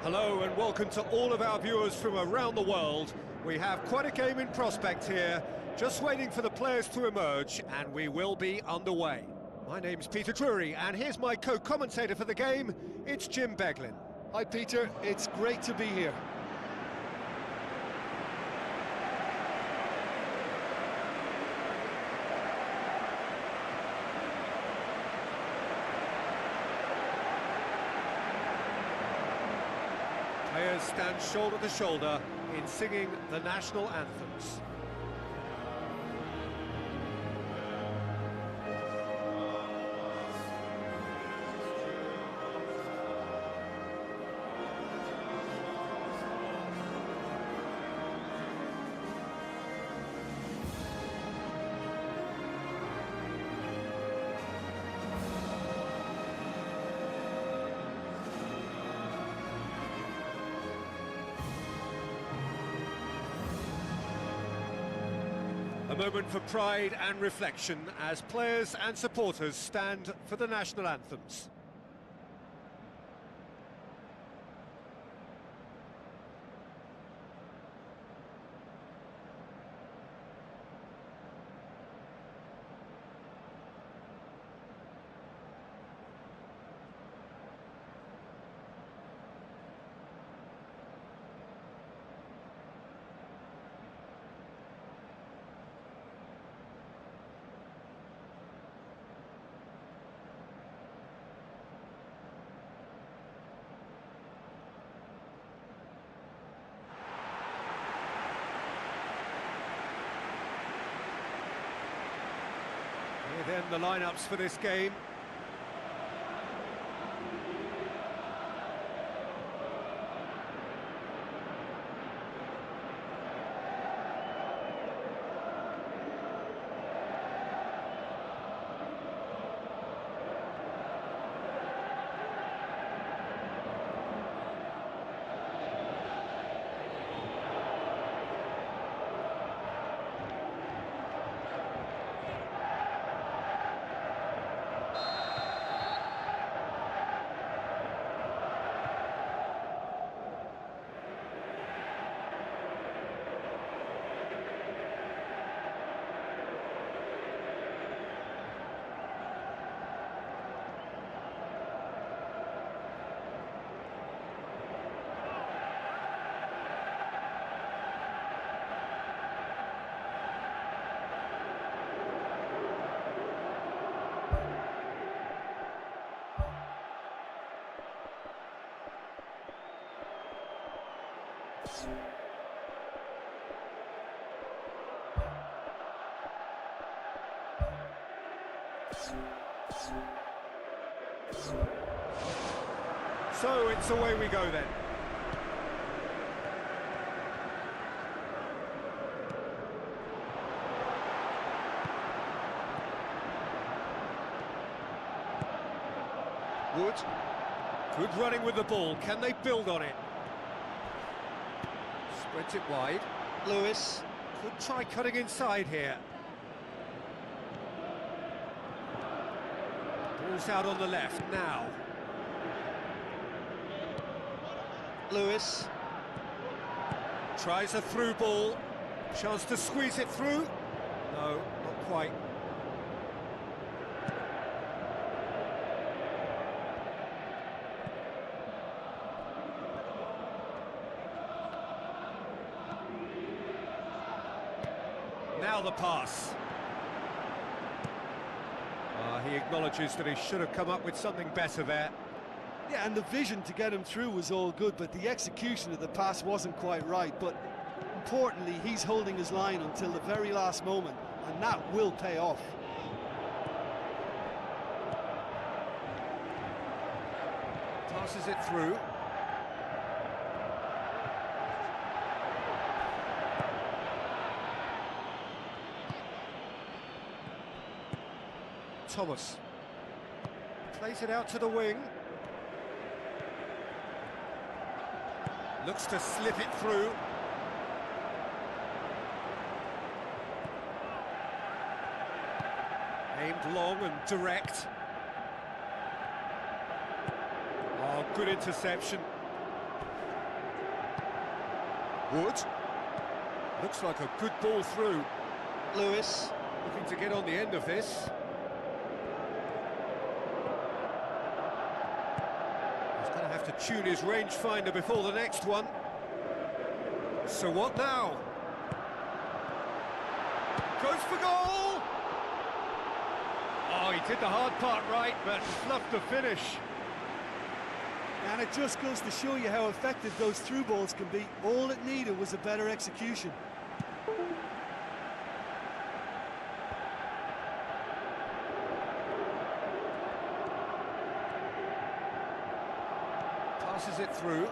Hello and welcome to all of our viewers from around the world. We have quite a game in prospect here, just waiting for the players to emerge, and we will be underway. My name's Peter Drury, and here's my co-commentator for the game, it's Jim Beglin. Hi Peter, it's great to be here. Players stand shoulder to shoulder in singing the national anthems. A moment for pride and reflection as players and supporters stand for the national anthems. Here then the lineups for this game. So it's away we go then. Wood. Good running with the ball. Can they build on it? Spreads it wide. Lewis could try cutting inside here. Ball's out on the left now. Lewis tries a through ball. Chance to squeeze it through. No, not quite. Now the pass. He acknowledges that he should have come up with something better there. Yeah, and the vision to get him through was all good, but the execution of the pass wasn't quite right. But importantly, he's holding his line until the very last moment, and that will pay off. Passes it through. Thomas plays it out to the wing. Looks to slip it through. Aimed long and direct. Oh, good interception. Wood. Looks like a good ball through. Lewis. Looking to get on the end of this. He's going to have to tune his rangefinder before the next one. So what now? Goes for goal! Oh, he did the hard part right, but fluffed the finish. And it just goes to show you how effective those through balls can be. All it needed was a better execution. Passes it through.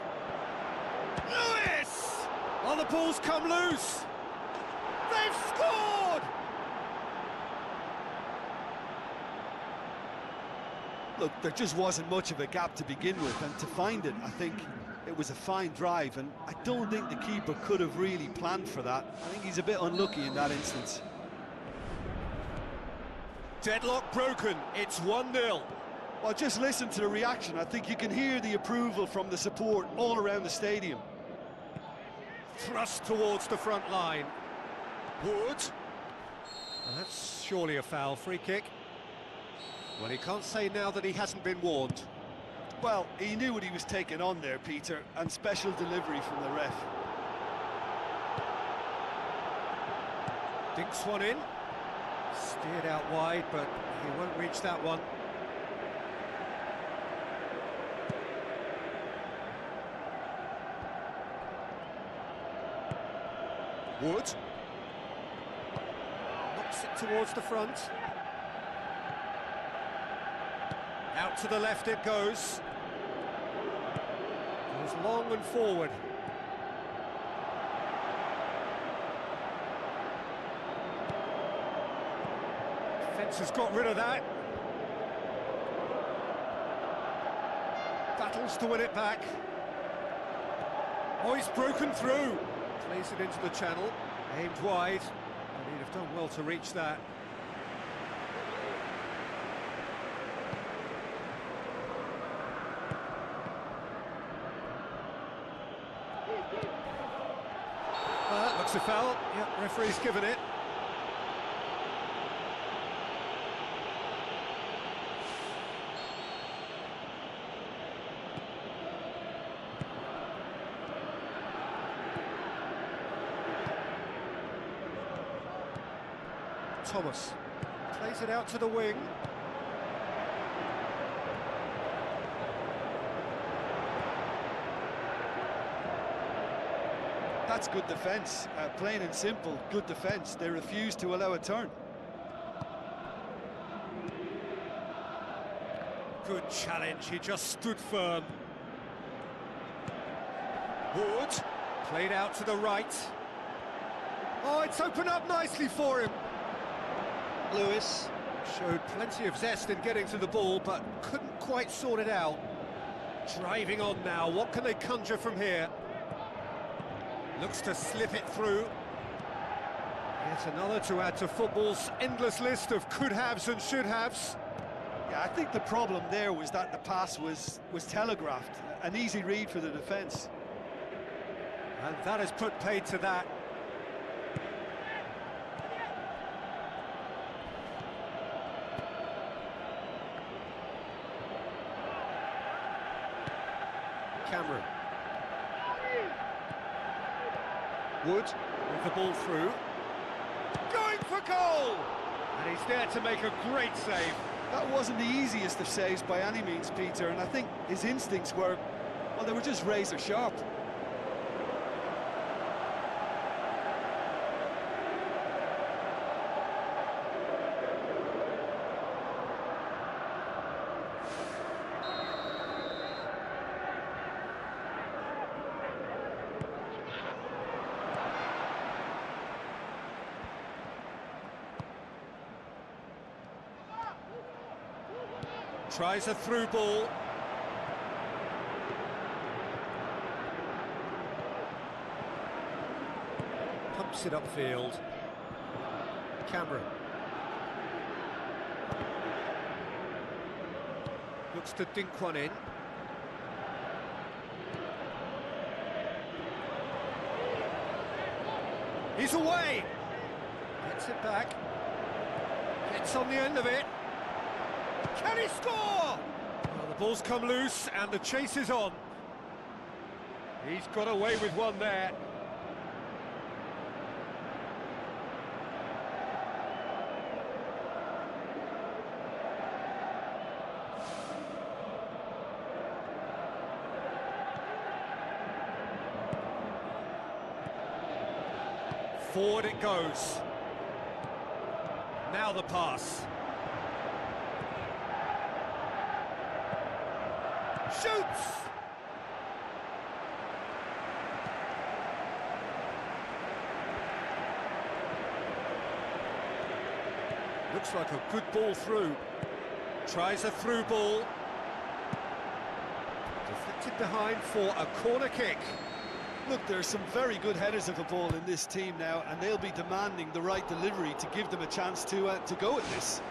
Lewis! Oh, the ball's come loose! They've scored! Look, there just wasn't much of a gap to begin with, and to find it, I think it was a fine drive, and I don't think the keeper could have really planned for that. I think he's a bit unlucky in that instance. Deadlock broken, it's 1-0. Well, just listen to the reaction. I think you can hear the approval from the support all around the stadium. Thrust towards the front line. Wood. Well, that's surely a foul. Free kick. Well, he can't say now that he hasn't been warned. Well, he knew what he was taking on there, Peter, and special delivery from the ref. Dinks one in. Steered out wide, but he won't reach that one. Wood. Knocks it towards the front. Out to the left it goes. Goes long and forward. Defence has got rid of that. Battles to win it back. Oh, he's broken through. Plays it into the channel. Aimed wide. And he'd have done well to reach that. That looks a foul. Yep, referee's given it. Thomas plays it out to the wing. That's good defence, plain and simple, good defence. They refused to allow a turn. Good challenge, he just stood firm. Wood, played out to the right. Oh, it's opened up nicely for him. Lewis. Showed plenty of zest in getting to the ball, but couldn't quite sort it out. Driving on now, what can they conjure from here? Looks to slip it through. Yet another to add to football's endless list of could-haves and should-haves. Yeah, I think the problem there was that the pass was telegraphed. An easy read for the defence. And that has put paid to that. Cameron. Wood with the ball through. Going for goal! And he's there to make a great save. That wasn't the easiest of saves by any means, Peter, and I think his instincts were, well, they were just razor sharp. Tries a through ball. Pumps it upfield. Cameron. Looks to dink one in. He's away. Gets it back. Gets on the end of it. Can he score? Well, the ball's come loose and the chase is on. He's got away with one there. Forward it goes. Now the pass. Shoots! Looks like a good ball through. Tries a through ball. Deflected behind for a corner kick. Look, there are some very good headers of a ball in this team now, and they'll be demanding the right delivery to give them a chance to go at this.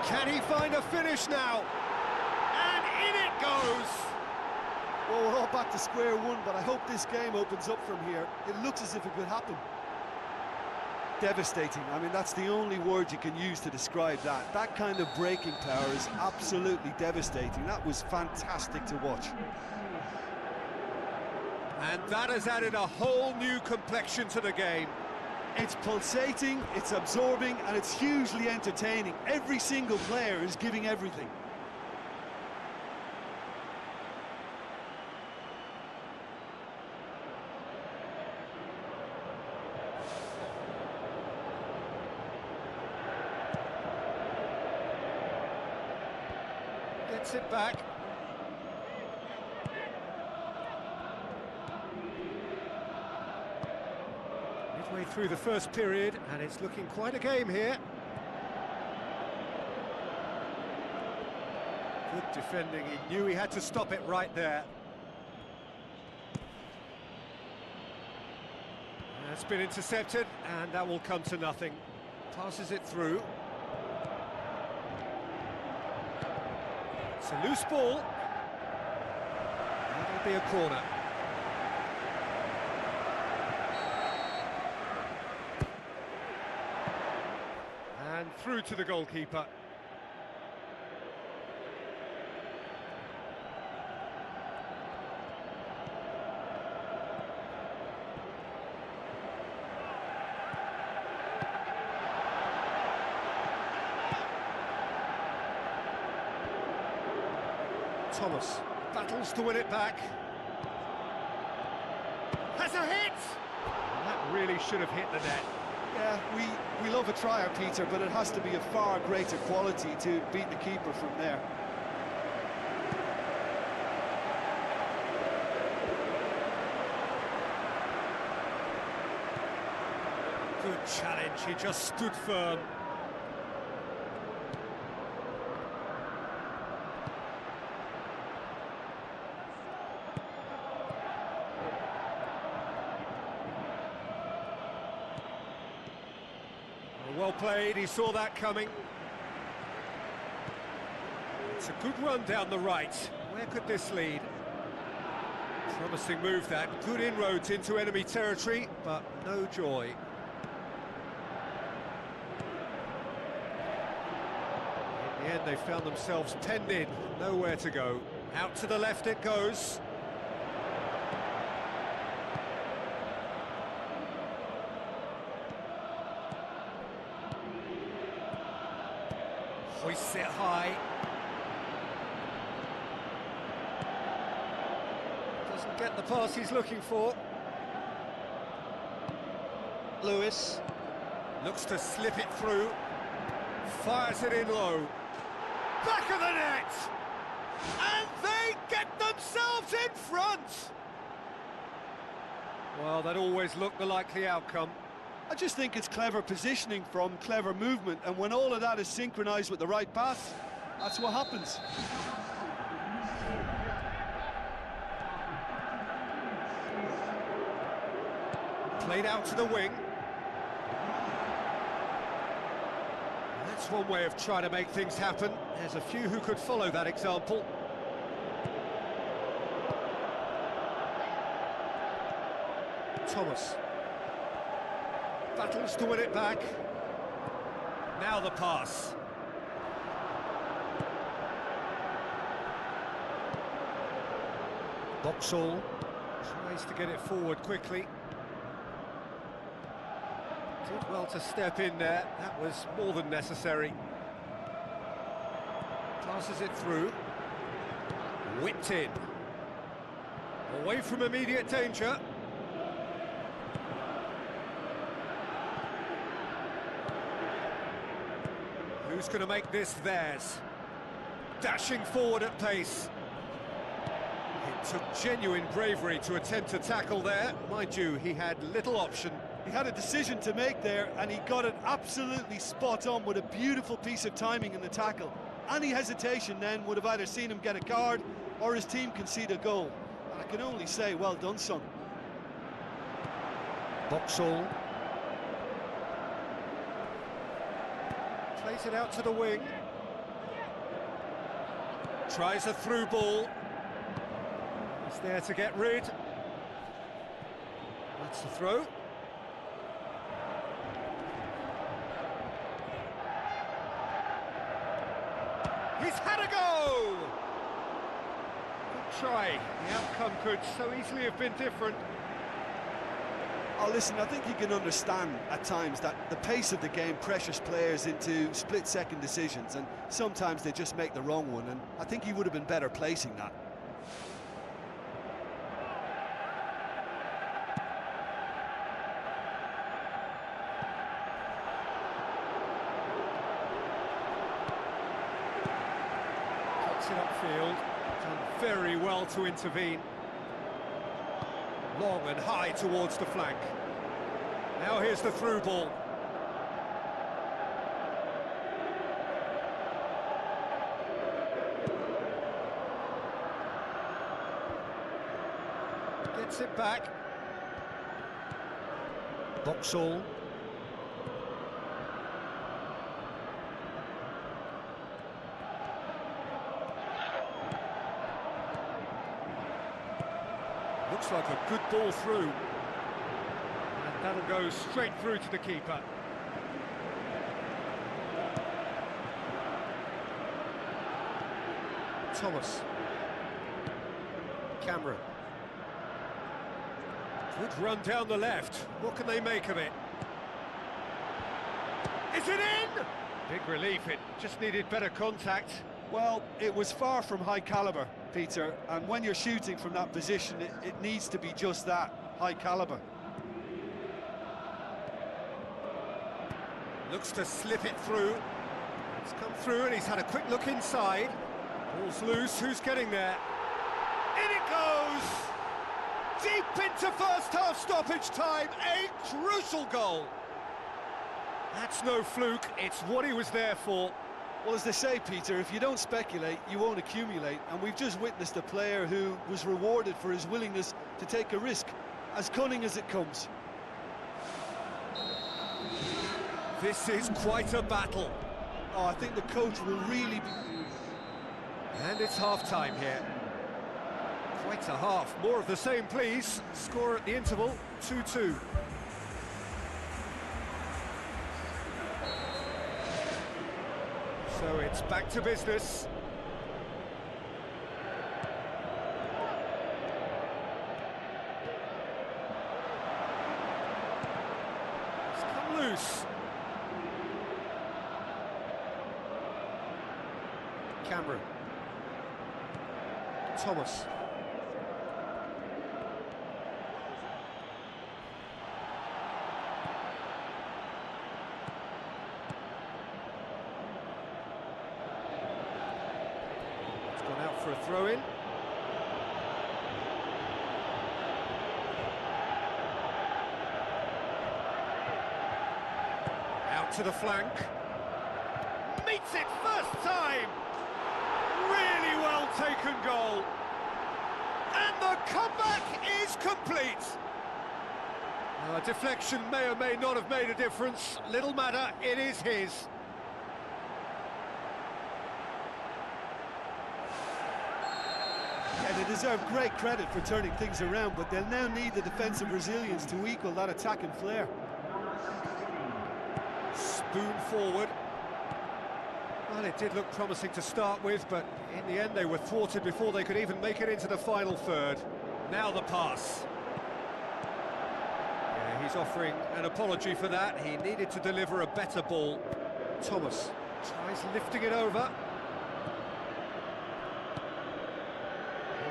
Can he find a finish now? And in it goes! Well, we're all back to square one, but I hope this game opens up from here. It looks as if it could happen. Devastating. I mean, that's the only word you can use to describe that. That kind of breaking power is absolutely devastating. That was fantastic to watch. And that has added a whole new complexion to the game. It's pulsating, it's absorbing, and it's hugely entertaining. Every single player is giving everything. Gets it back. Midway through the first period, and it's looking quite a game here. Good defending, he knew he had to stop it right there. That's been intercepted, and that will come to nothing. Passes it through. It's a loose ball. That'll be a corner. And through to the goalkeeper. Thomas battles to win it back. Has a hit! And that really should have hit the net. Yeah, we love a trier, Peter, but it has to be a far greater quality to beat the keeper from there. Good challenge, he just stood firm. Well played, he saw that coming. It's a good run down the right. Where could this lead? Promising move that. Good inroads into enemy territory, but no joy. In the end, they found themselves penned in, nowhere to go. Out to the left it goes. Hoists it high. Doesn't get the pass he's looking for. Lewis looks to slip it through. Fires it in low. Back of the net! And they get themselves in front! Well, that always looked the likely outcome. I just think it's clever positioning from clever movement, and when all of that is synchronised with the right pass, that's what happens. Played out to the wing. That's one way of trying to make things happen. There's a few who could follow that example. Thomas. Battles to win it back. Now the pass. Boxall tries to get it forward quickly. Did well to step in there, that was more than necessary. Passes it through. Whipped in. Away from immediate danger. Who's going to make this theirs? Dashing forward at pace. It took genuine bravery to attempt to tackle there. Mind you, he had little option. He had a decision to make there, and he got it absolutely spot on with a beautiful piece of timing in the tackle. Any hesitation then would have either seen him get a card or his team concede a goal. And I can only say, well done, son. Boxall. Plays it out to the wing. Tries a through ball. He's there to get rid. That's the throw. He's had a go! Good try. The outcome could so easily have been different. Oh, listen, I think you can understand at times that the pace of the game pressures players into split-second decisions, and sometimes they just make the wrong one, and I think he would have been better placing that. Cuts it upfield. Done very well to intervene. Long and high towards the flank. Now here's the through ball. Gets it back. Boxall. Looks like a good ball through. And that'll go straight through to the keeper. Thomas. Cameron. Good run down the left. What can they make of it? Is it in? Big relief, it just needed better contact. Well, it was far from high caliber, Peter, and when you're shooting from that position, it needs to be just that, high caliber. Looks to slip it through. It's come through and he's had a quick look inside. Ball's loose, who's getting there? In it goes! Deep into first half stoppage time, a crucial goal. That's no fluke, it's what he was there for. Well, as they say, Peter, if you don't speculate, you won't accumulate, and we've just witnessed a player who was rewarded for his willingness to take a risk, as cunning as it comes. This is quite a battle. Oh, I think the coach will really be... And it's half-time here. Quite a half. More of the same, please. Score at the interval, 2-2. So it's back to business. It's come loose. Cameron. Thomas. Gone out for a throw-in. Out to the flank. Meets it first time! Really well taken goal. And the comeback is complete. Deflection may or may not have made a difference. Little matter, it is his. they deserve great credit for turning things around, but they'll now need the defensive resilience to equal that attacking flair. Spoon forward. Well, it did look promising to start with, but in the end they were thwarted before they could even make it into the final third. Now the pass. Yeah, he's offering an apology for that. He needed to deliver a better ball. Thomas tries lifting it over.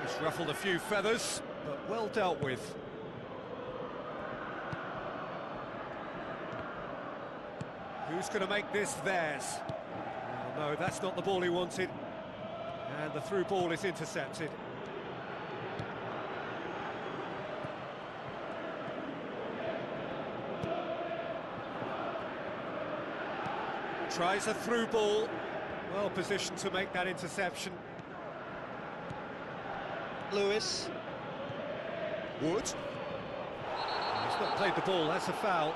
He's ruffled a few feathers, but well dealt with. Who's going to make this theirs? Oh, no, that's not the ball he wanted. And the through ball is intercepted. Tries a through ball. Well positioned to make that interception. Lewis. Wood. He's not played the ball, that's a foul.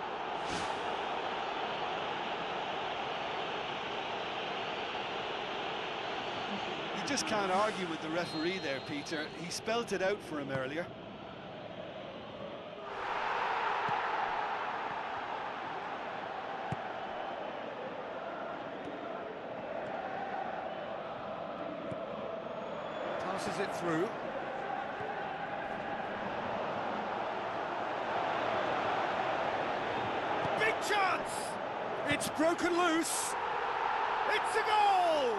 You just can't argue with the referee there, Peter. He spelt it out for him earlier. Passes it through. Big chance! It's broken loose. It's a goal!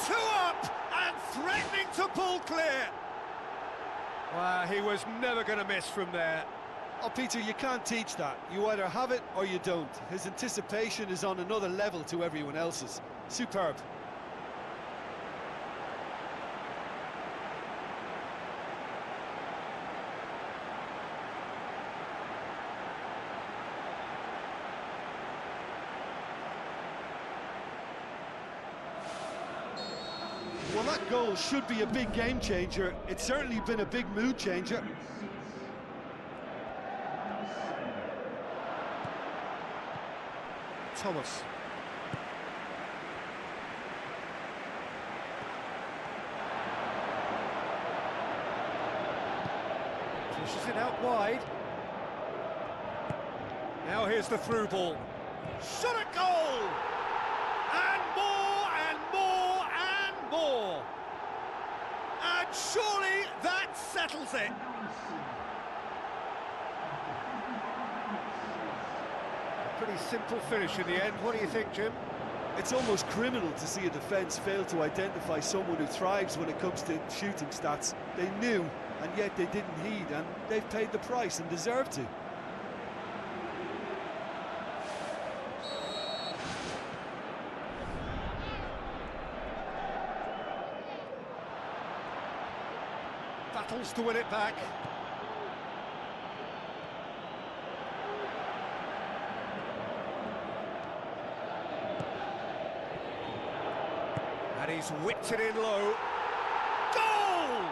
2 up and threatening to pull clear. Well, he was never going to miss from there. Oh, Peter, you can't teach that. You either have it or you don't. His anticipation is on another level to everyone else's. Superb. Well, that goal should be a big game changer. It's certainly been a big mood changer. Thomas. Pushes it out wide. Now here's the through ball. Shot a goal! And more and more and more. And surely that settles it. A pretty simple finish in the end. What do you think, Jim? It's almost criminal to see a defence fail to identify someone who thrives when it comes to shooting stats. They knew, and yet they didn't heed, and they've paid the price and deserve to. Battles to win it back. And he's whipped it in low. Goal!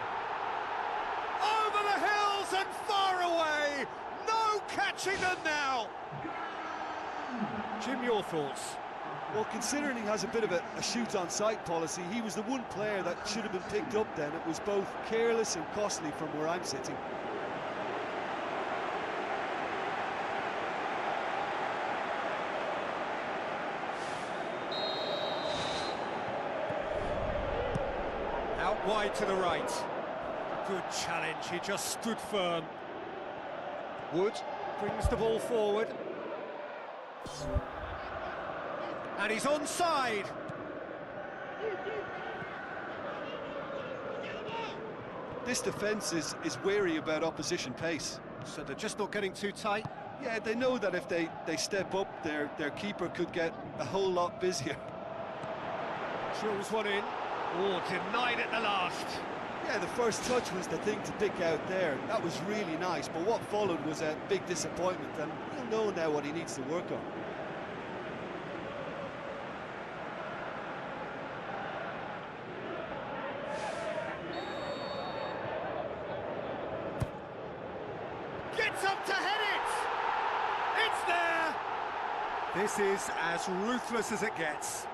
Over the hills and far away. No catching them now. Jim, your thoughts? Well, considering he has a bit of a shoot-on-sight policy, he was the one player that should have been picked up then. It was both careless and costly from where I'm sitting. Out wide to the right. Good challenge, he just stood firm. Wood brings the ball forward. And he's onside. This defence is wary about opposition pace. So they're just not getting too tight. Yeah, they know that if they step up, their keeper could get a whole lot busier. Drills one in. Oh, denied at the last. Yeah, the first touch was the thing to pick out there. That was really nice, but what followed was a big disappointment, and he'll know now what he needs to work on. Gets up to head it! It's there! This is as ruthless as it gets.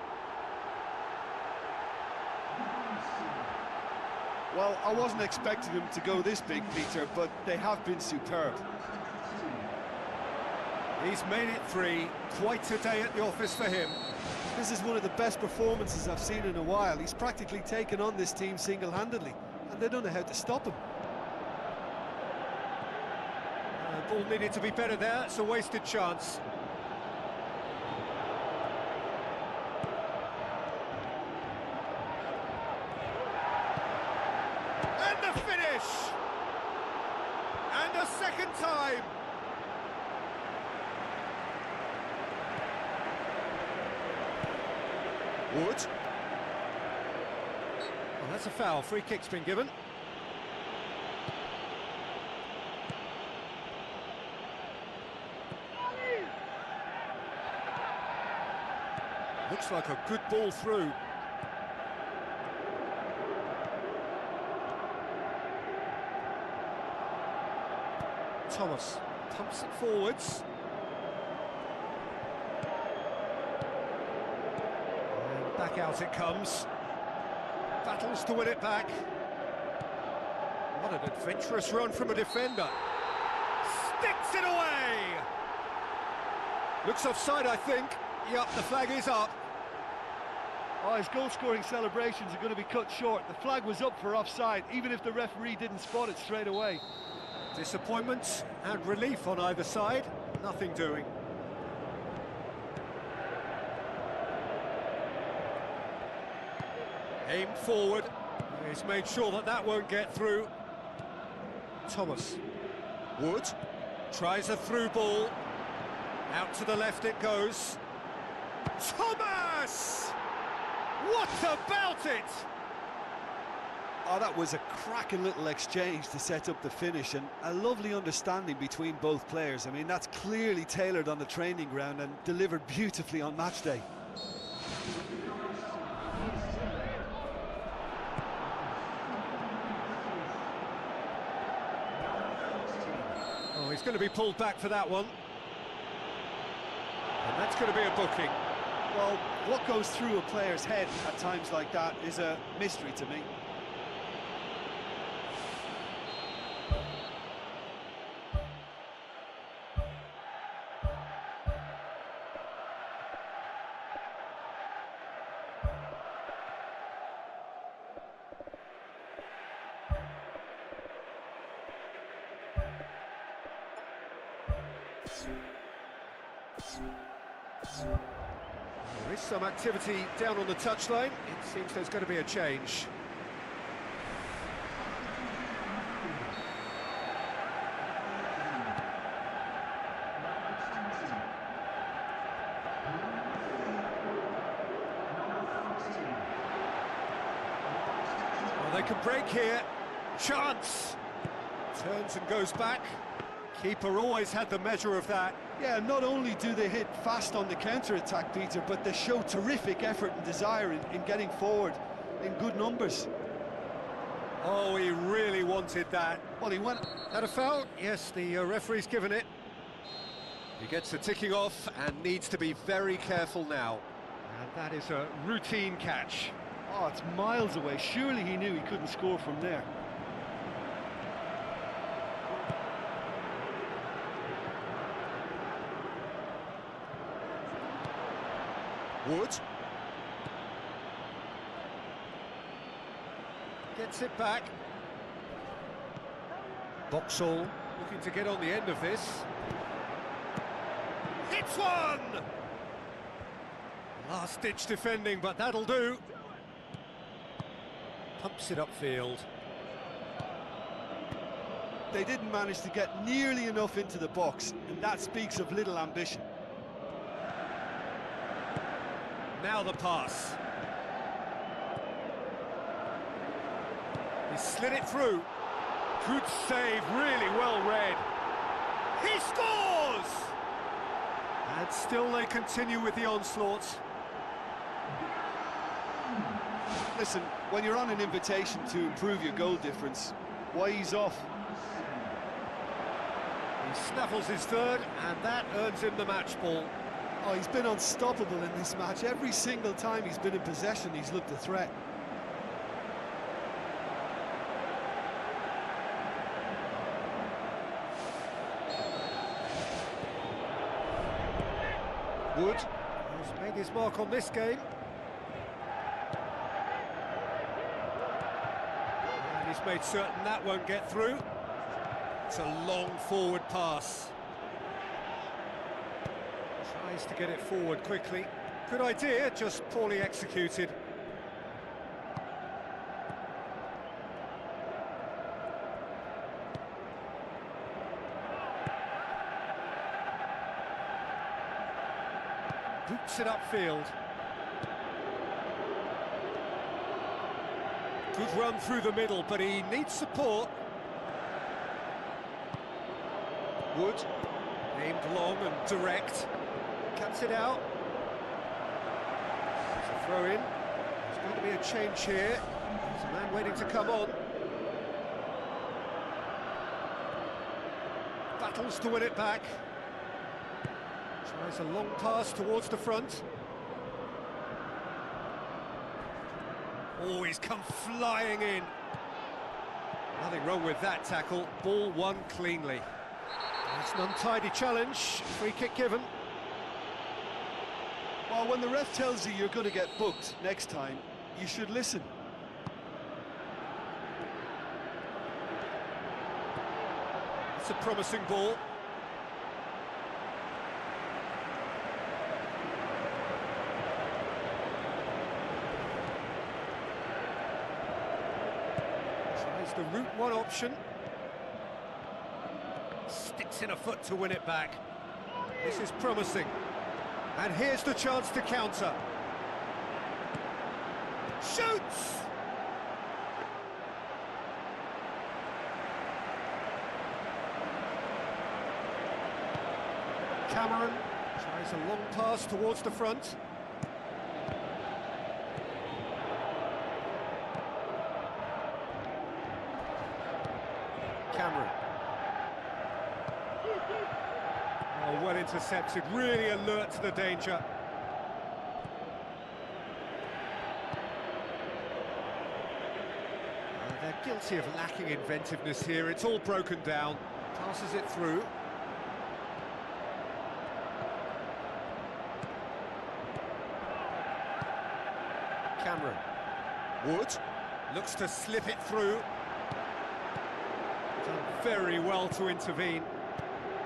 Well, I wasn't expecting them to go this big, Peter, but they have been superb. He's made it 3. Quite a day at the office for him. This is one of the best performances I've seen in a while. He's practically taken on this team single-handedly, and they don't know how to stop him. Ball needed to be better there. It's a wasted chance. And the finish! And a second time! Wood. Well, that's a foul. Free kick's been given. Looks like a good ball through. Thomas pumps it forwards. And back out it comes. Battles to win it back. What an adventurous run from a defender. Sticks it away! Looks offside, I think. Yep, the flag is up. Oh, his goal-scoring celebrations are going to be cut short. The flag was up for offside, even if the referee didn't spot it straight away. Disappointment and relief on either side. Nothing doing. Aimed forward. He's made sure that that won't get through. Thomas. Wood. Tries a through ball. Out to the left it goes. Thomas! What about it? Oh, that was a cracking little exchange to set up the finish, and a lovely understanding between both players. I mean, that's clearly tailored on the training ground and delivered beautifully on match day. Oh, he's going to be pulled back for that one. And that's going to be a booking. Well, what goes through a player's head at times like that is a mystery to me. There is some activity down on the touchline. It seems there's going to be a change. Well, they can break here. Chance! Turns and goes back. Keeper always had the measure of that. Yeah, not only do they hit fast on the counter-attack, Peter, but they show terrific effort and desire in getting forward in good numbers. Oh, he really wanted that. Well, he went... Had a foul? Yes, the referee's given it. He gets the ticking off and needs to be very careful now. And that is a routine catch. Oh, it's miles away. Surely he knew he couldn't score from there. Wood. Gets it back. Boxall looking to get on the end of this. Hits one! Last-ditch defending, but that'll do. Pumps it upfield. They didn't manage to get nearly enough into the box, and that speaks of little ambition. Now the pass. He slid it through. Good save, really well read. He scores! And still they continue with the onslaughts. Listen, when you're on an invitation to improve your goal difference, why ease off? He snaffles his third, and that earns him the match ball. Oh, he's been unstoppable in this match. Every single time he's been in possession, he's looked a threat. Wood has made his mark on this game. And he's made certain that won't get through. It's a long forward pass. Tries to get it forward quickly. Good idea, just poorly executed. Boots it upfield. Good run through the middle, but he needs support. Wood, aimed long and direct. Cuts it out. It's a throw in. There's going to be a change here. There's a man waiting to come on. Battles to win it back. Tries a long pass towards the front. Oh, he's come flying in. Nothing wrong with that tackle. Ball won cleanly. It's an untidy challenge. Free kick given. Well, when the ref tells you you're going to get booked next time, you should listen. It's a promising ball. Tries the route one option. Sticks in a foot to win it back. This is promising. And here's the chance to counter. Shoots! Cameron tries a long pass towards the front. Cameron. Oh, well intercepted, really alert to the danger. They're guilty of lacking inventiveness here. It's all broken down. Passes it through. Cameron. Wood looks to slip it through. Done very well to intervene.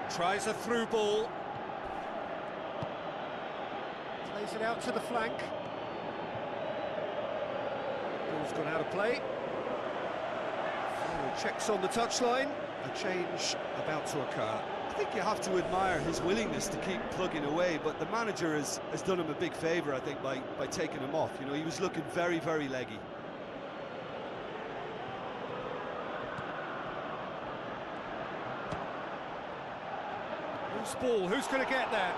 Tries a through ball. Plays it out to the flank. Ball's gone out of play. Final checks on the touchline. A change about to occur. I think you have to admire his willingness to keep plugging away, but the manager has done him a big favour, I think, by taking him off. You know, he was looking very, very leggy. Loose ball, who's going to get there?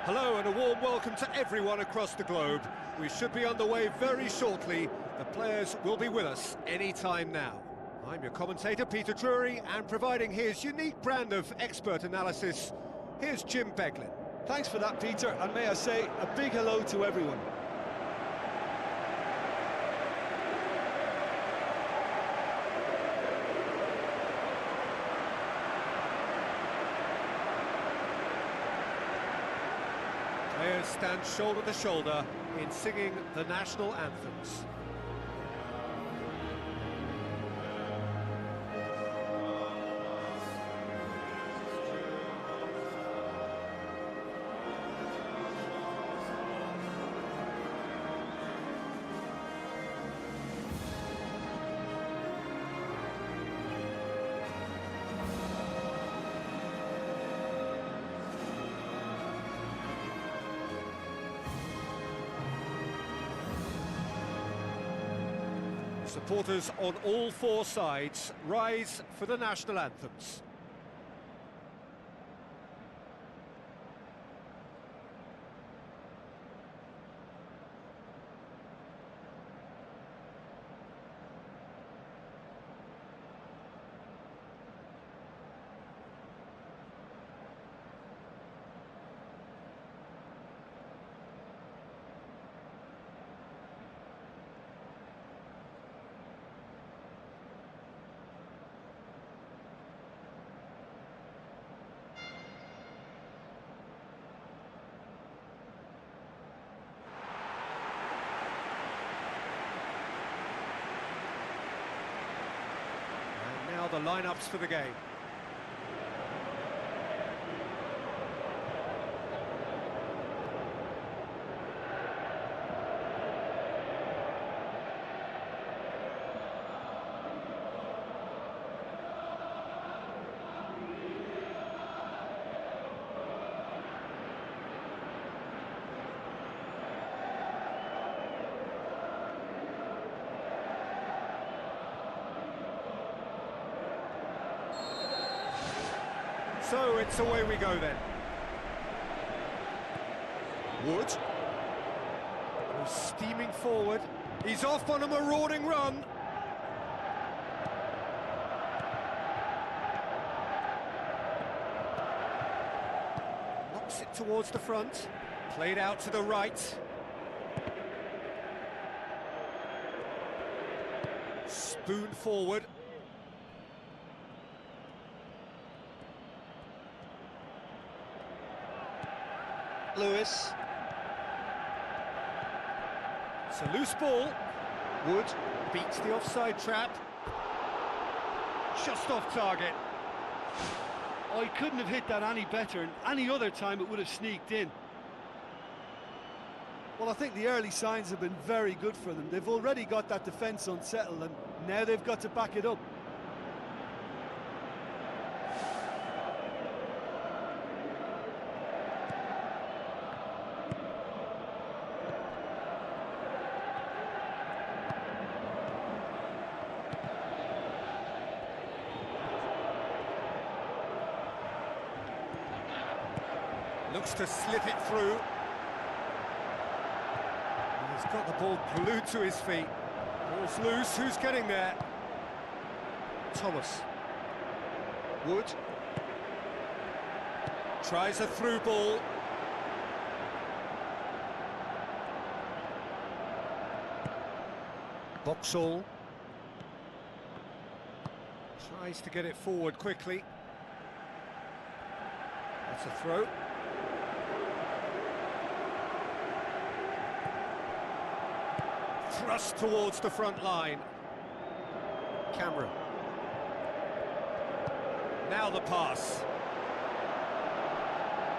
Hello and a warm welcome to everyone across the globe. We should be underway very shortly. The players will be with us any time now. I'm your commentator, Peter Drury, and providing his unique brand of expert analysis, here's Jim Beglin. Thanks for that, Peter, and may I say a big hello to everyone. Players stand shoulder to shoulder in singing the national anthems. Supporters on all four sides rise for the national anthems. Now the lineups for the game. So it's away we go then. Wood. Goes steaming forward. He's off on a marauding run. Knocks it towards the front. Played out to the right. Spoon forward. Lewis. It's a loose ball. Wood beats the offside trap. Just off target. Oh, he couldn't have hit that any better, and any other time it would have sneaked in. Well, I think the early signs have been very good for them. They've already got that defence unsettled, and now they've got to back it up. Looks to slip it through. He's got the ball glued to his feet. Ball's loose, who's getting there? Thomas. Wood. Tries a through ball. Boxall. Tries to get it forward quickly. That's a throw. Thrust towards the front line. Cameron. Now the pass.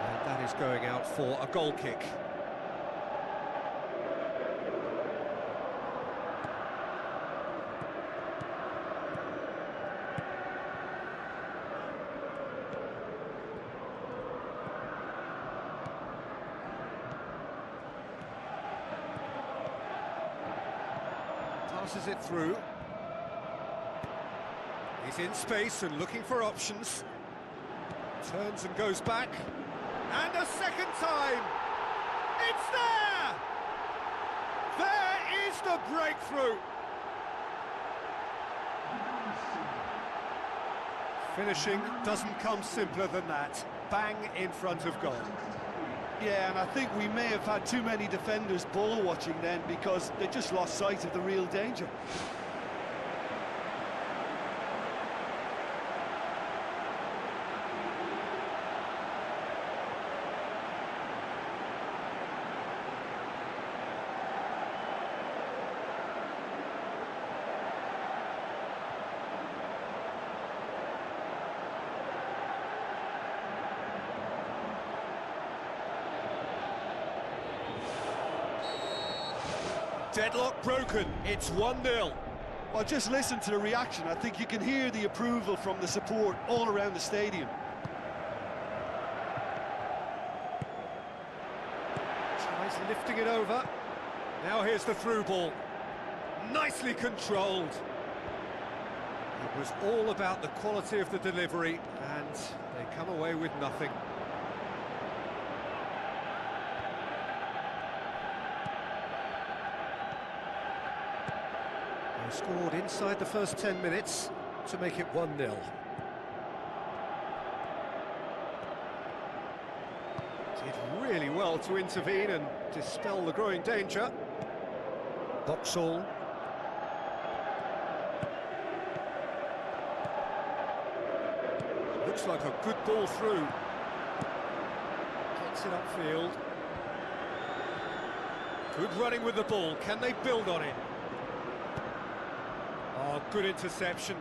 And that is going out for a goal kick. Passes it through. He's in space and looking for options. Turns and goes back. And a second time! It's there! There is the breakthrough! Finishing doesn't come simpler than that. Bang in front of goal. Yeah, and I think we may have had too many defenders ball watching then, because they just lost sight of the real danger. Deadlock broken, it's 1-0. Well, just listen to the reaction. I think you can hear the approval from the support all around the stadium. Tries lifting it over. Now here's the through ball. Nicely controlled. It was all about the quality of the delivery, and they come away with nothing. Scored inside the first 10 minutes to make it 1-0. Did really well to intervene and dispel the growing danger. Boxall. Looks like a good ball through. Gets it upfield. Good running with the ball. Can they build on it? Oh, good interception.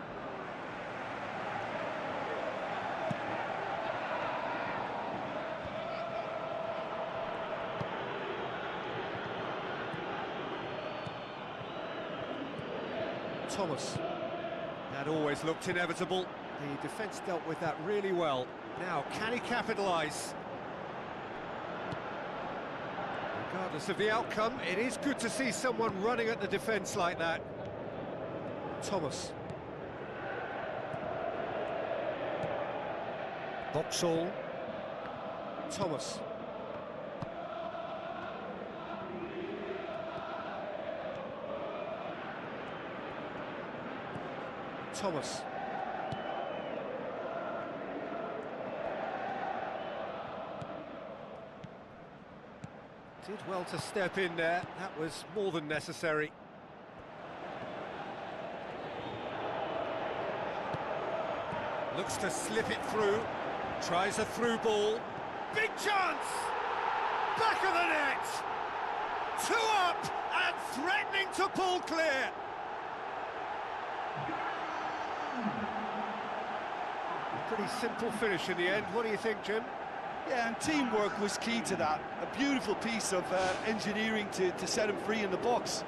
Thomas. That always looked inevitable. The defence dealt with that really well. Now, can he capitalise? Regardless of the outcome, it is good to see someone running at the defence like that. Thomas. Boxall. Thomas. Thomas. Did well to step in there. That was more than necessary. Looks to slip it through, tries a through ball, big chance! Back of the net! 2 up and threatening to pull clear! A pretty simple finish in the end, what do you think, Jim? Yeah, and teamwork was key to that. A beautiful piece of engineering to set him free in the box.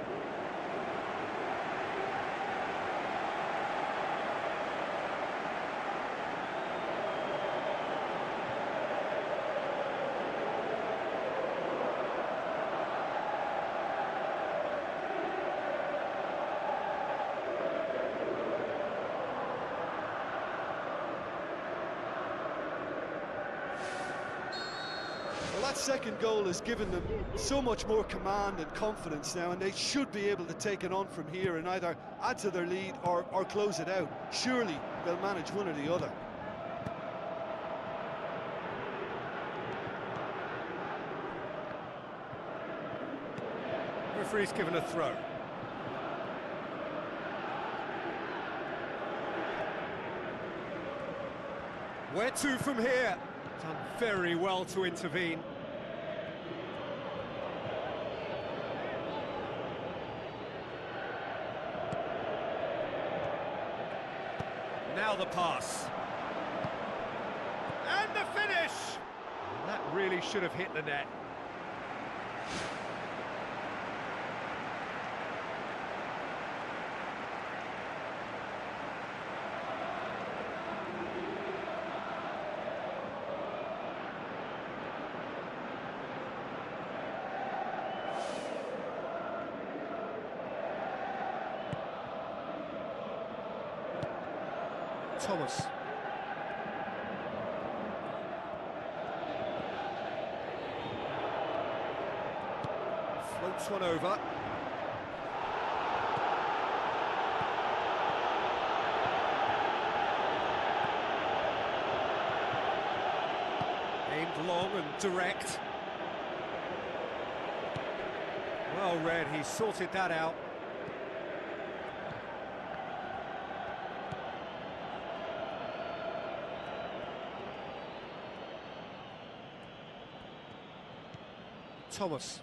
Well, that second goal has given them so much more command and confidence now, and they should be able to take it on from here and either add to their lead or close it out. Surely they'll manage one or the other. Referee's given a throw. Where to from here? Done very well to intervene. Now the pass. And the finish! That really should have hit the net. Thomas. Floats one over. Aimed long and direct. Well read, he sorted that out. Thomas.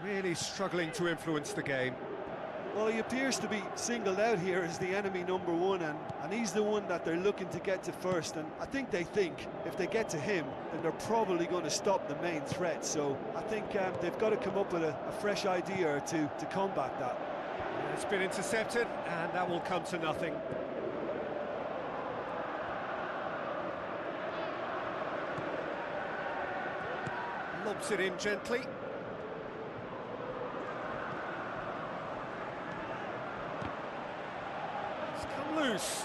Really struggling to influence the game. Well, he appears to be singled out here as the enemy number one, and he's the one that they're looking to get to first. And I think they think if they get to him, then they're probably going to stop the main threat. So I think they've got to come up with a fresh idea or two to combat that. It's been intercepted, and that will come to nothing. Lobs it in gently. Loose.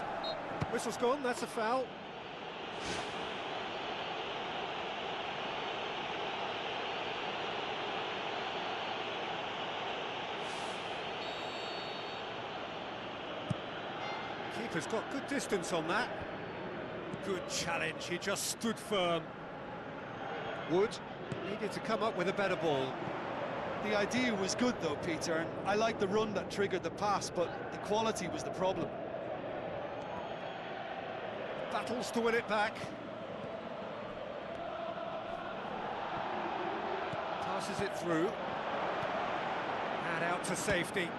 Whistle's gone, that's a foul. Keeper's got good distance on that. Good challenge, he just stood firm. Wood needed to come up with a better ball. The idea was good though, Peter, and I like the run that triggered the pass, but the quality was the problem. Battles to win it back. Passes it through. And out to safety.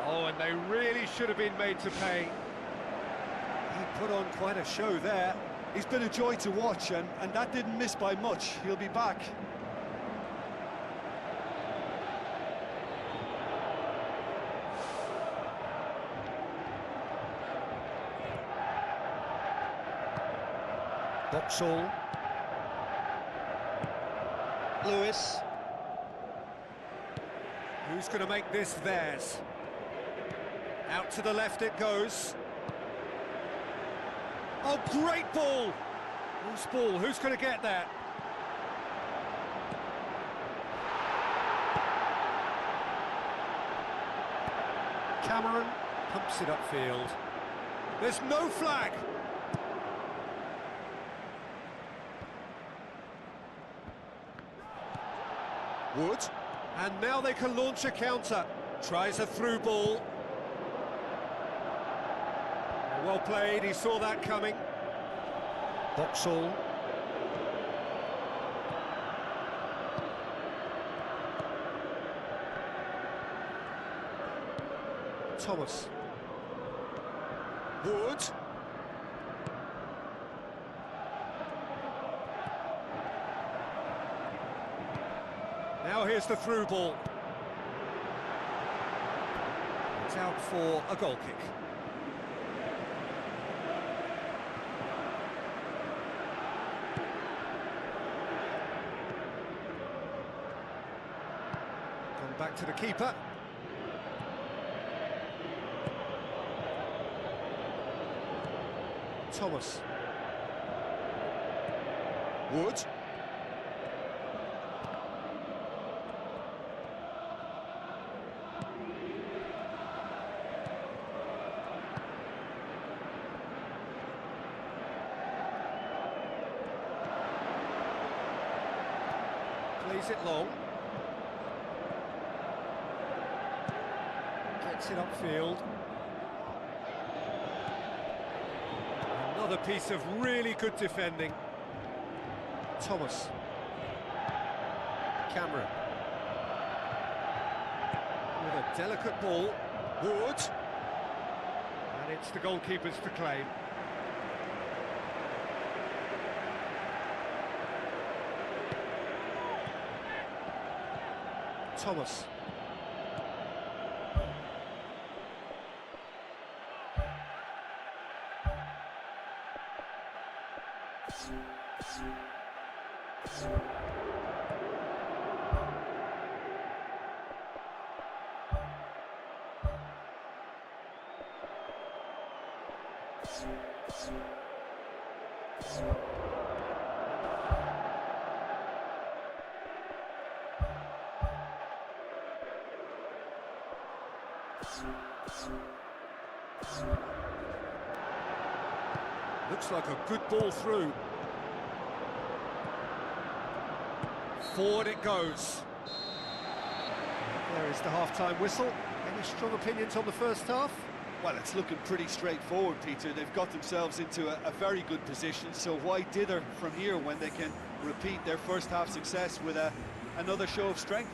Oh, and they really should have been made to pay. He put on quite a show there. He's been a joy to watch, and that didn't miss by much. He'll be back. Boxall. Lewis. Who's going to make this theirs? Out to the left it goes. Oh, great ball! Whose ball? Who's going to get that? Cameron pumps it upfield. There's no flag! Wood, and now they can launch a counter. Tries a through ball. Well played, he saw that coming. Boxall. Thomas. Wood. Now here's the through ball. It's out for a goal kick. Gone back to the keeper. Thomas. Wood. Plays it long. Gets it upfield. Another piece of really good defending. Thomas. Cameron. With a delicate ball. Wood. And it's the goalkeeper's to claim. Thomas. Looks like a good ball through. Forward it goes. There is the half-time whistle. Any strong opinions on the first half? Well, it's looking pretty straightforward, Peter. They've got themselves into a very good position, so why dither from here when they can repeat their first half success with another show of strength?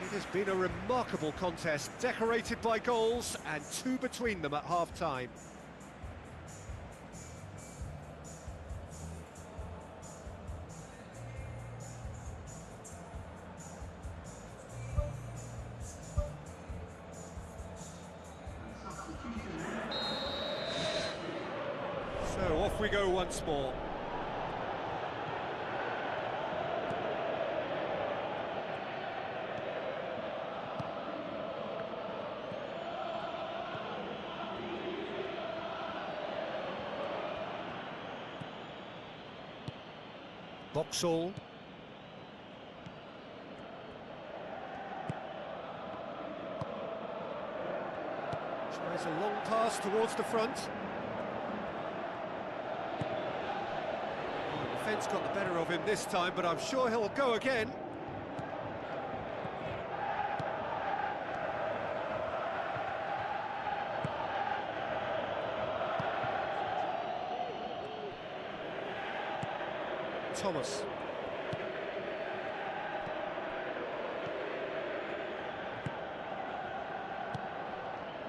It has been a remarkable contest, decorated by goals, and two between them at half-time. So off we go once more. Boxall. Tries a long pass towards the front. The defence got the better of him this time, but I'm sure he'll go again. Thomas.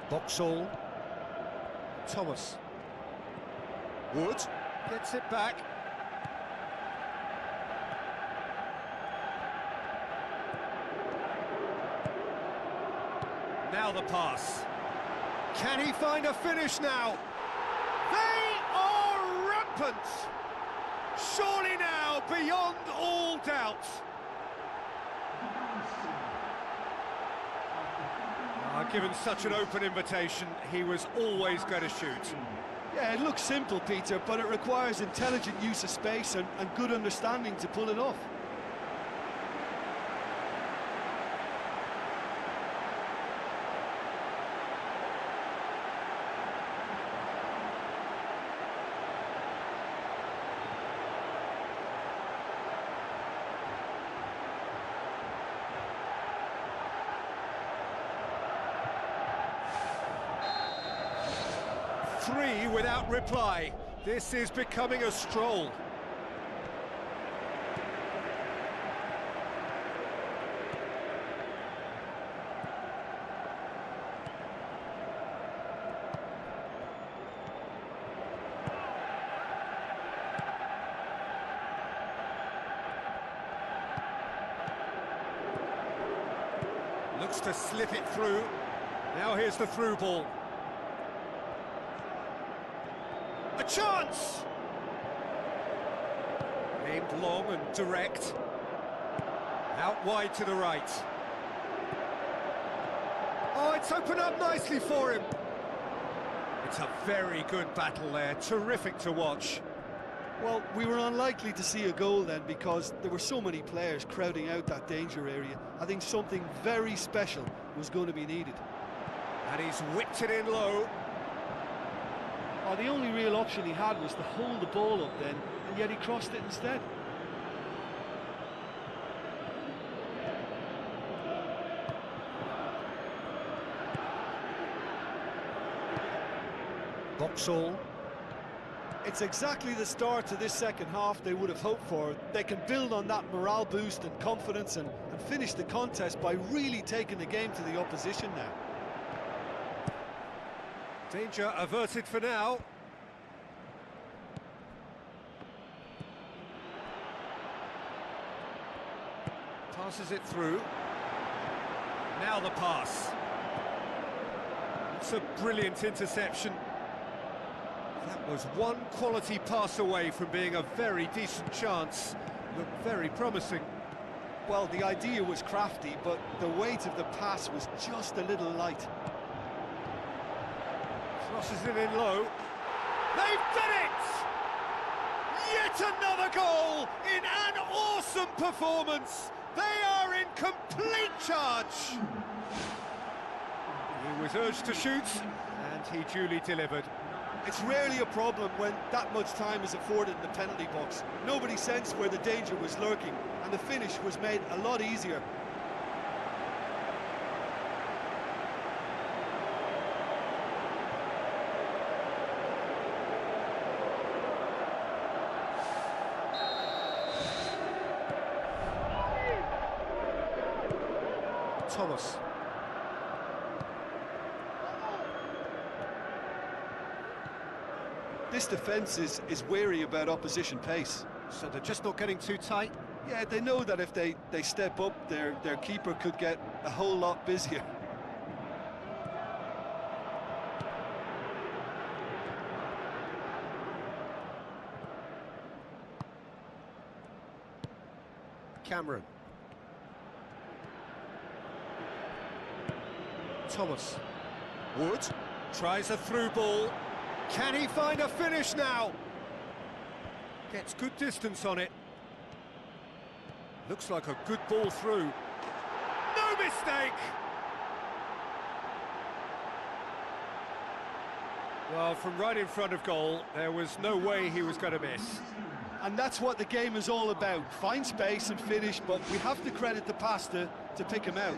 Boxall. Thomas. Wood gets it back. Now the pass. Can he find a finish now? They are rampant! Surely now, beyond all doubt. Given such an open invitation, he was always going to shoot. Yeah, it looks simple, Peter, but it requires intelligent use of space and good understanding to pull it off. Three without reply. This is becoming a stroll. Looks to slip it through. Now here's the through ball. A chance! Aimed long and direct. Out wide to the right. Oh, it's opened up nicely for him. It's a very good battle there, terrific to watch. Well, we were unlikely to see a goal then because there were so many players crowding out that danger area. I think something very special was going to be needed. And he's whipped it in low. Oh, the only real option he had was to hold the ball up then, and yet he crossed it instead. Boxall. It's exactly the start to this second half they would have hoped for. They can build on that morale boost and confidence and finish the contest by really taking the game to the opposition now. Danger averted for now. Passes it through. Now the pass. It's a brilliant interception. That was one quality pass away from being a very decent chance. Looked very promising. Well, the idea was crafty, but the weight of the pass was just a little light. Crosses it in low. They've done it! Yet another goal in an awesome performance. They are in complete charge. He was urged to shoot, and he duly delivered. It's rarely a problem when that much time is afforded in the penalty box. Nobody sensed where the danger was lurking, and the finish was made a lot easier. Thomas. This defence is wary about opposition pace. So they're just not getting too tight? Yeah, they know that if they step up, their keeper could get a whole lot busier. Cameron. Thomas. Wood tries a through ball. Can he find a finish now? Gets good distance on it. Looks like a good ball through. No mistake! Well, from right in front of goal, there was no way he was going to miss. And that's what the game is all about. Find space and finish, but we have to credit the pass to pick him out.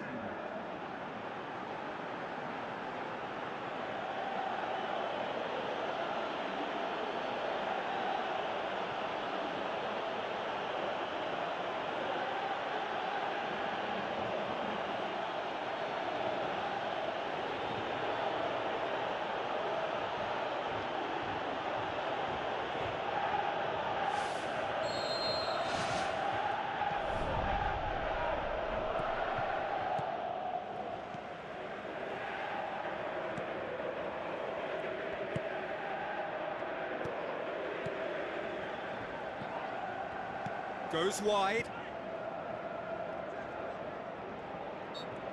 Goes wide.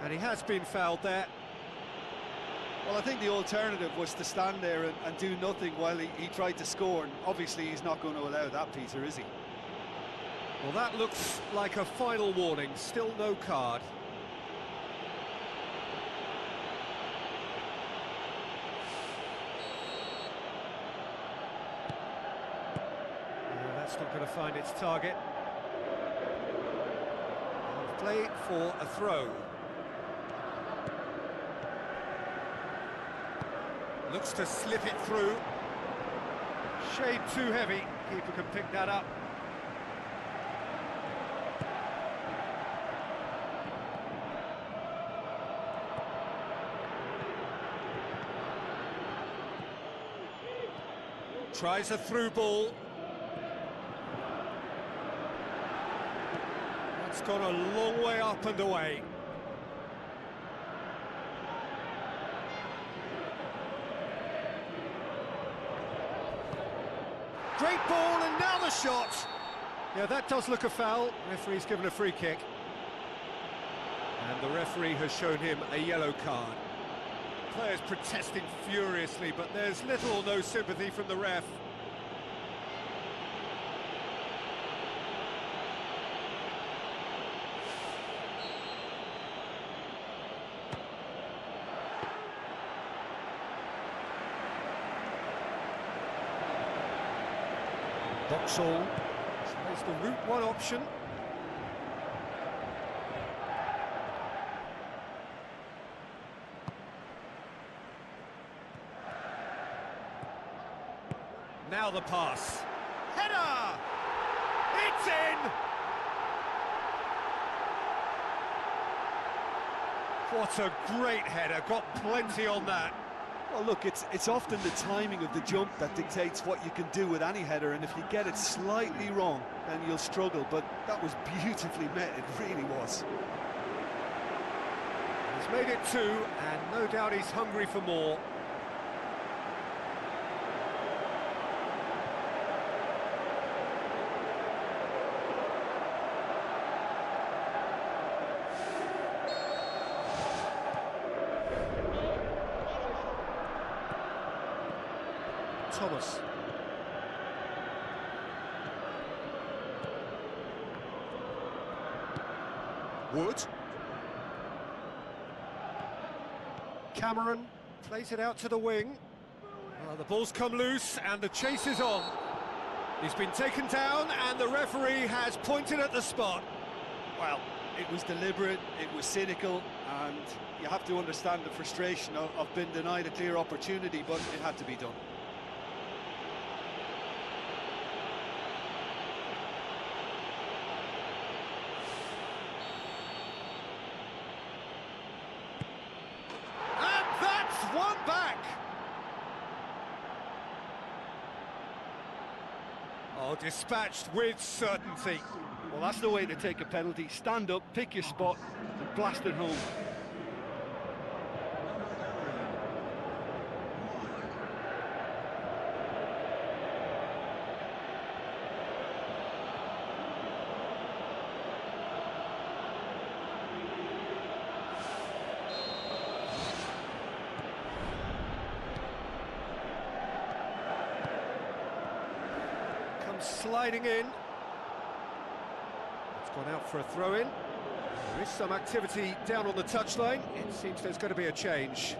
And he has been fouled there. Well, I think the alternative was to stand there and do nothing while he tried to score. And obviously, he's not going to allow that, Peter, is he? Well, that looks like a final warning. Still no card. That's not going to find its target. Play for a throw. Looks to slip it through. Shade too heavy. Keeper can pick that up. Tries a through ball. It's gone a long way up and away. Great ball, and now the shot. Yeah, that does look a foul. Referee's given a free kick. And the referee has shown him a yellow card. Players protesting furiously, but there's little or no sympathy from the ref. Boxall tries the route one option. Now the pass. Header! It's in! What a great header, got plenty on that. Well, look, it's often the timing of the jump that dictates what you can do with any header, and if you get it slightly wrong, then you'll struggle, but that was beautifully met, it really was. He's made it 2, and no doubt he's hungry for more. Thomas. Wood. Cameron plays it out to the wing. Well, the ball's come loose and the chase is on. He's been taken down and the referee has pointed at the spot. Well, it was deliberate, it was cynical, and you have to understand the frustration of being denied a clear opportunity, but it had to be done. And that's one back. Oh, dispatched with certainty. Well, that's the way to take a penalty. Stand up, pick your spot, and blast it home. Comes sliding in. Gone out for a throw-in. There is some activity down on the touchline. It seems there's going to be a change.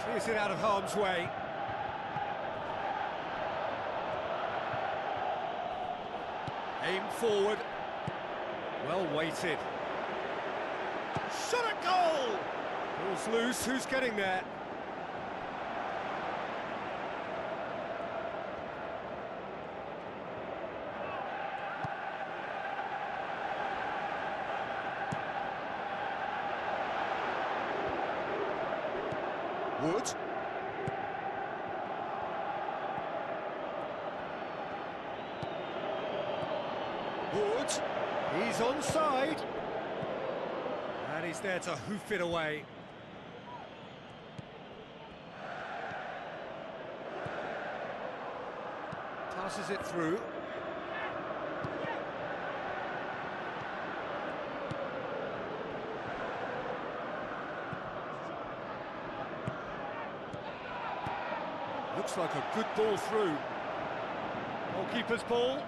Clears it out of harm's way. Aim forward. Well weighted. Shot at goal! Ball's loose, who's getting there? Wood. Wood. He's onside. And he's there to hoof it away. Passes it through. Looks like a good ball through. Goalkeeper's ball.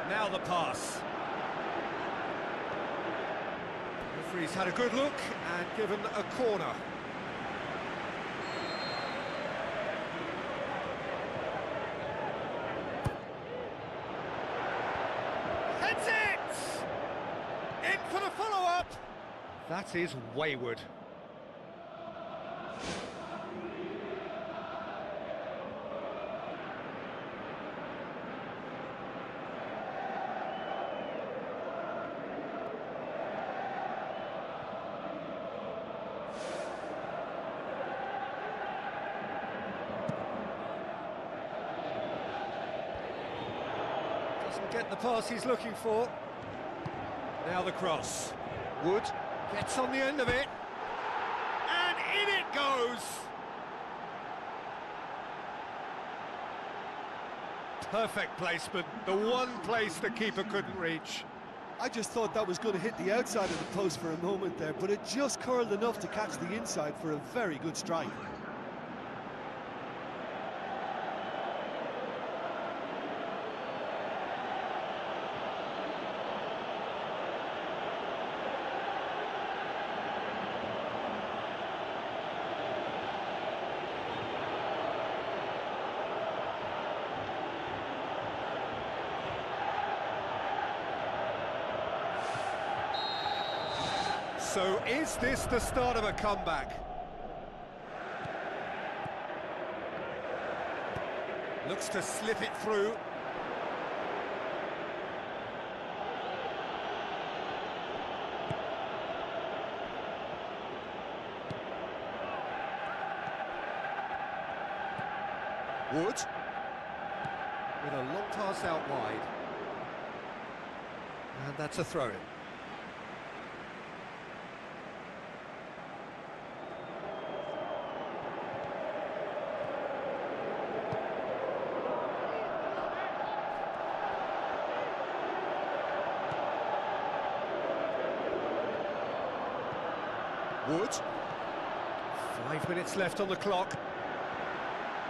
Now the pass. Referee's had a good look and given a corner. Heads it! In for the follow-up. That is wayward. Doesn't get the pass he's looking for. Now the cross. Wood gets on the end of it. And in it goes! Perfect placement, the one place the keeper couldn't reach. I just thought that was going to hit the outside of the post for a moment there, but it just curled enough to catch the inside for a very good strike. So is this the start of a comeback? Looks to slip it through. Wood with a long pass out wide. And that's a throw-in. Wood. 5 minutes left on the clock.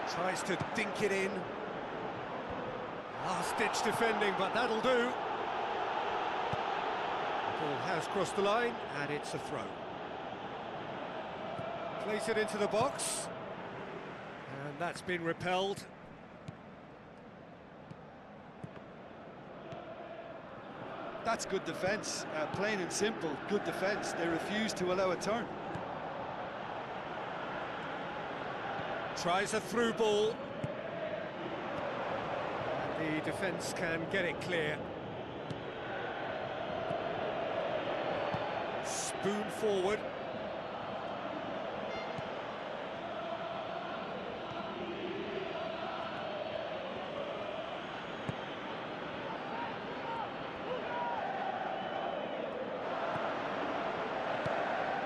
Tries to dink it in. Last-ditch defending, but that'll do. Ball has crossed the line, and it's a throw. Place it into the box. And that's been repelled. That's good defence, plain and simple, good defence. They refuse to allow a turn. Tries a through ball. The defence can get it clear. Spoon forward.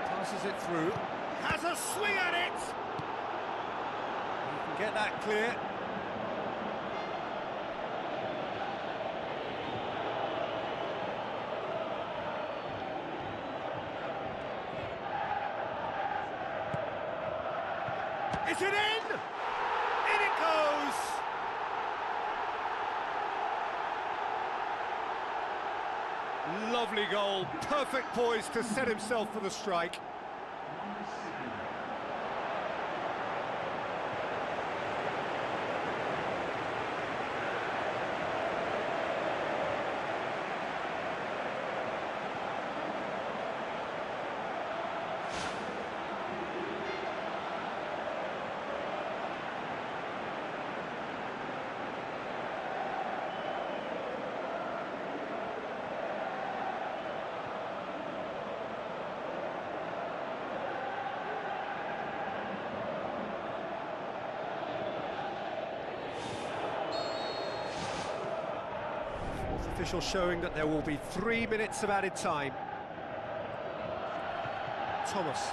Passes it through. Has a swing at it! You can get that clear. Is it in? In it goes! Lovely goal, perfect poise to set himself for the strike. Official showing that there will be 3 minutes of added time. Thomas.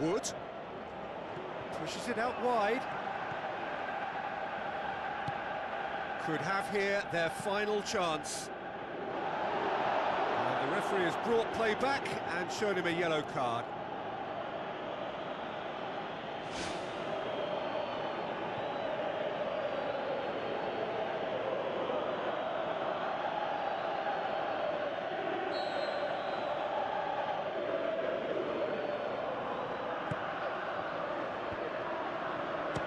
Wood. Pushes it out wide. Could have here their final chance. And the referee has brought play back and shown him a yellow card.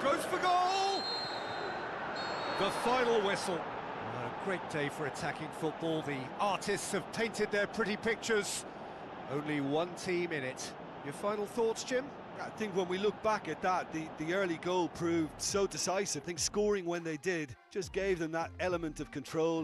Goes for goal! The final whistle. A great day for attacking football. The artists have painted their pretty pictures. Only one team in it. Your final thoughts, Jim? I think when we look back at that, the early goal proved so decisive. I think scoring when they did just gave them that element of control.